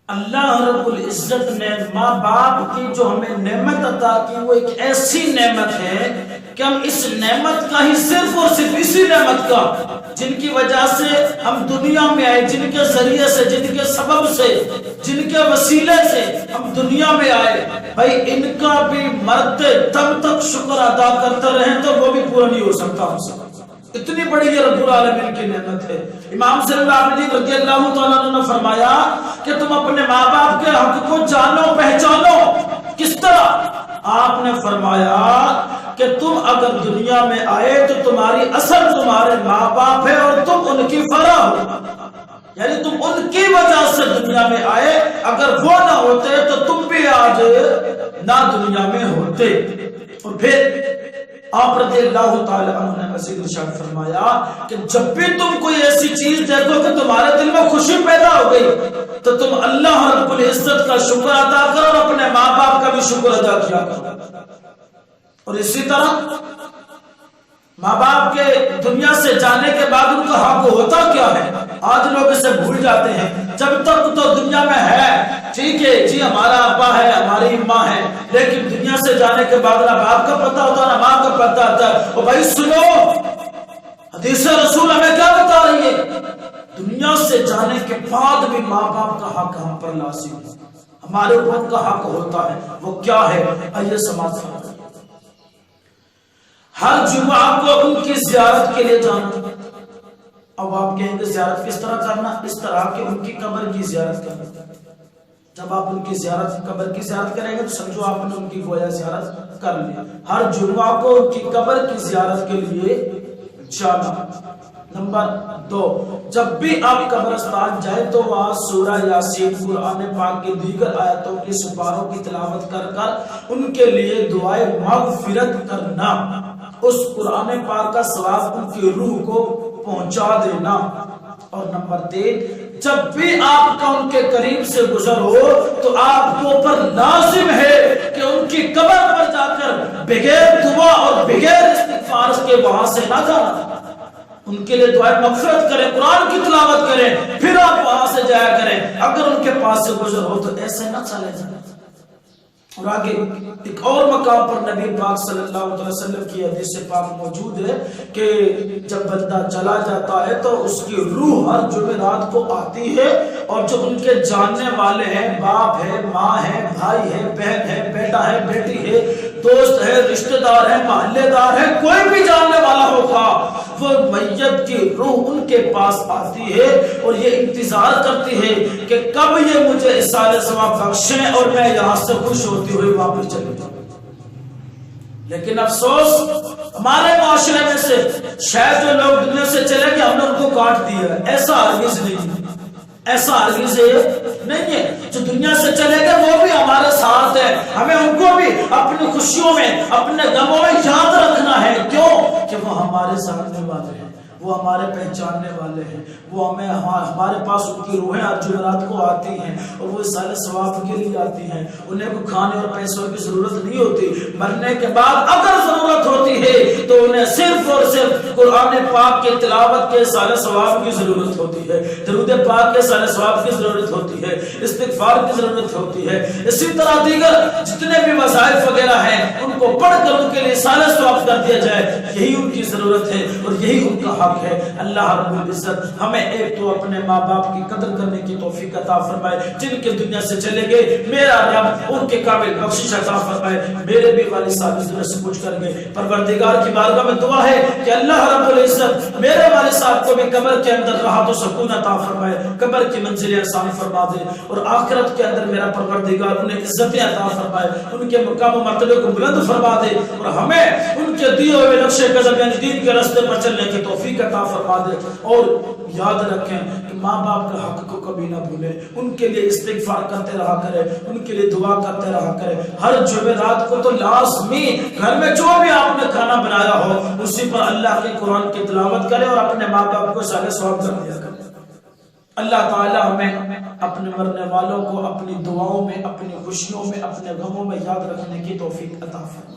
اللہ رب العزت نے ماں باپ کی جو ہمیں نعمت عطا کی وہ ایک ایسی نعمت ہے کہ ہم اس نعمت کا ہی صرف اور صرف اسی نعمت کا جن کی وجہ سے ہم دنیا میں آئے، جن کے ذریعے سے، جن کے سبب سے، جن کے وسیلے سے ہم دنیا میں آئے، بھائی ان کا بھی مرتے تب تک شکر ادا کرتے رہیں تو وہ بھی پورا نہیں ہو سکتا ہم سے۔ اتنی بڑی یہ رب العالمین کی نعمت ہے۔ امام صلی اللہ علیہ وسلم رضی اللہ تعالیٰ عنہ نے فرمایا کہ تم اپنے ماں باپ کے حق کو جانو پہچانو۔ کس طرح؟ آپ نے فرمایا کہ تم اگر دنیا میں آئے تو تمہاری اصل تمہارے ماں باپ ہے اور تم ان کی فرع ہو، یعنی تم ان کی وجہ سے دنیا میں آئے، اگر وہ نہ ہوتے تو تم بھی آج نہ دنیا میں ہوتے۔ اور پھر آپ رضی اللہ تعالی عنہ نے مزید ارشاد فرمایا کہ جب بھی تم کوئی ایسی چیز دیکھو کہ تمہارے دل میں خوشی پیدا ہو گئی تو تم اللہ رب العزت کا شکر ادا کرو اور اپنے ماں باپ کا بھی شکر ادا کیا کرو۔ اور اسی طرح ماں باپ کے دنیا سے جانے کے بعد ان کا حق ہوتا کیا ہے؟ آج لوگ اسے بھول جاتے ہیں۔ جب تک تو دنیا میں ہے ٹھیک ہے جی، ہمارا ابا ہے، ہماری اماں ہے، لیکن دنیا سے جانے کے بعد نہ باپ کا پتہ ہوتا نہ ماں کا پتہ ہوتا۔ اور بھائی سنو، حدیث رسول ہمیں کیا بتا رہی ہے؟ دنیا سے جانے کے بعد بھی ماں باپ کا حق ہم پر لازم ہے، ہمارے اوپر کا حق ہوتا ہے۔ وہ کیا ہے؟ آئیے سماعت فرمائیں۔ ہر جمعہ کو ان کی زیارت کے لیے جانا۔ اب آپ کہیں گے زیارت کس طرح کرنا؟ اس طرح کہ ان کی قبر کی زیارت کرنا۔ جب آپ ان کی زیارت، قبر کی زیارت کریں گے تو سمجھو آپ نے ان کی گویا زیارت کر لی۔ ہر جمعہ کو ان کی قبر کی زیارت کے لیے جانا۔ نمبر 2، جب بھی آپ قبرستان جائیں تو وہاں سورہ یاسین، قرآن پاک کی دیگر آیتوں کی سپاروں کی تلاوت کر کر ان کے لیے دعائے مغفرت کرنا۔ اس قرآن پاک کا ثواب ان کی روح کو پہنچا دینا۔ اور نمبر 3، جب بھی آپ کا ان کے قریب سے گزر ہو تو آپ کو پر لازم ہے کہ ان کی قبر پر جا کر بغیر دعا اور بغیر استغفار کے وہاں سے نہ جانا، ان کے لیے دعائیں مغفرت کریں، قرآن کی تلاوت کریں، پھر آپ وہاں سے جایا کریں۔ اگر ان کے پاس سے گزر ہو تو ایسے نہ چلے جائیں۔ اور آگے ایک اور مقام پر نبی پاک صلی اللہ علیہ وسلم کی حدیث پاک موجود ہے کہ جب بندہ چلا جاتا ہے تو اس کی روح ہر جمعرات کو آتی ہے، اور جو ان کے جاننے والے ہیں، باپ ہے، ماں ہے، بھائی ہے، بہن ہے، بیٹا ہے، بیٹی ہے، دوست ہے، رشتہ دار ہے، محلے دار ہے، کوئی بھی جاننے والا ہوگا، وہ میت کی روح ان کے پاس آتی ہے اور یہ انتظار کرتی ہے کہ کب یہ مجھے احسان ثواب بخشیں اور میں یہاں سے خوش ہوتی ہوئی واپس چلی جاؤں۔ لیکن افسوس ہمارے معاشرے میں سے شاید جو لوگ دنیا سے چلے گئے ہم نے ان کو کاٹ دیا ہے۔ ایسا ہرگز نہیں ہے، ایسا ہرگز نہیں ہے۔ جو دنیا سے چلے گئے وہ بھی ہمارے ساتھ ہے، ہمیں ان کو بھی اپنی خوشیوں میں، اپنے غموں میں یاد رکھنا ہے۔ کیوں؟ کہ وہ ہمارے سامنے والے ہیں، وہ ہمارے پہچاننے والے ہیں، وہ ہمارے پاس ان کی روحیں آج جمعرات کو آتی ہیں اور وہ سارے ثواب کے لیے آتی ہیں۔ انہیں کو کھانے اور پیسوں کی ضرورت نہیں ہوتی، مرنے کے بعد اگر ضرورت ہوتی ہے تو انہیں صرف اور صرف قرآن پاک کے تلاوت کے سارے ثواب کی ضرورت ہوتی ہے، درود پاک کے سارے ثواب کی ضرورت ہوتی ہے، استغفار کی ضرورت ہوتی ہے۔ اسی طرح دیگر جتنے بھی وظائف وغیرہ ہیں ان کو پڑھ کر ان کے لیے سارے ثواب کر دیا جائے، یہی ان کی ضرورت ہے اور یہی ان کا حق ہے۔ اللہ رب العزت ہمیں ایک تو اپنے ماں باپ کی قدر کرنے کی توفیق عطا فرمائے، جن کے دنیا سے چلے گئے میرا رب ان کے قابل بخشش عطا فرمائے۔ میرے بھی والد صاحب اس دنیا سے کچھ کر گئے، پروردگار کی بارگاہ میں دعا ہے کہ اللہ رب العزت میرے والد صاحب کو بھی قبر کے اندر راحت و سکون عطا فرمائے، قبر کی منزلیں آسان فرما دے، اور آخرت کے اندر میرا پروردگار انہیں عزتیں عطا فرمائے، ان کے مقام و مرتبے کو بلند فرما دے، اور ہمیں ان کے دیے ہوئے نقش قدم یعنی دین کے راستے پر چلنے کی توفیق عطا فرما دے۔ اور یاد رکھیں کہ ماں باپ کا حق کو کبھی نہ بھولیں، ان کے لیے استغفار کرتے رہا کریں، ان کے لیے دعا کرتے رہا کریں۔ ہر جمعرات کو تو لازمی گھر میں جو بھی آپ نے کھانا بنایا ہو اسی پر اللہ کے قرآن کی تلاوت کریں اور اپنے ماں باپ کو سارے ثواب کر دیا کریں۔ اللہ تعالی ہمیں اپنے مرنے والوں کو اپنی دعاؤں میں، اپنی خوشیوں میں، اپنے غموں میں یاد رکھنے کی توفیق عطا فرمائے۔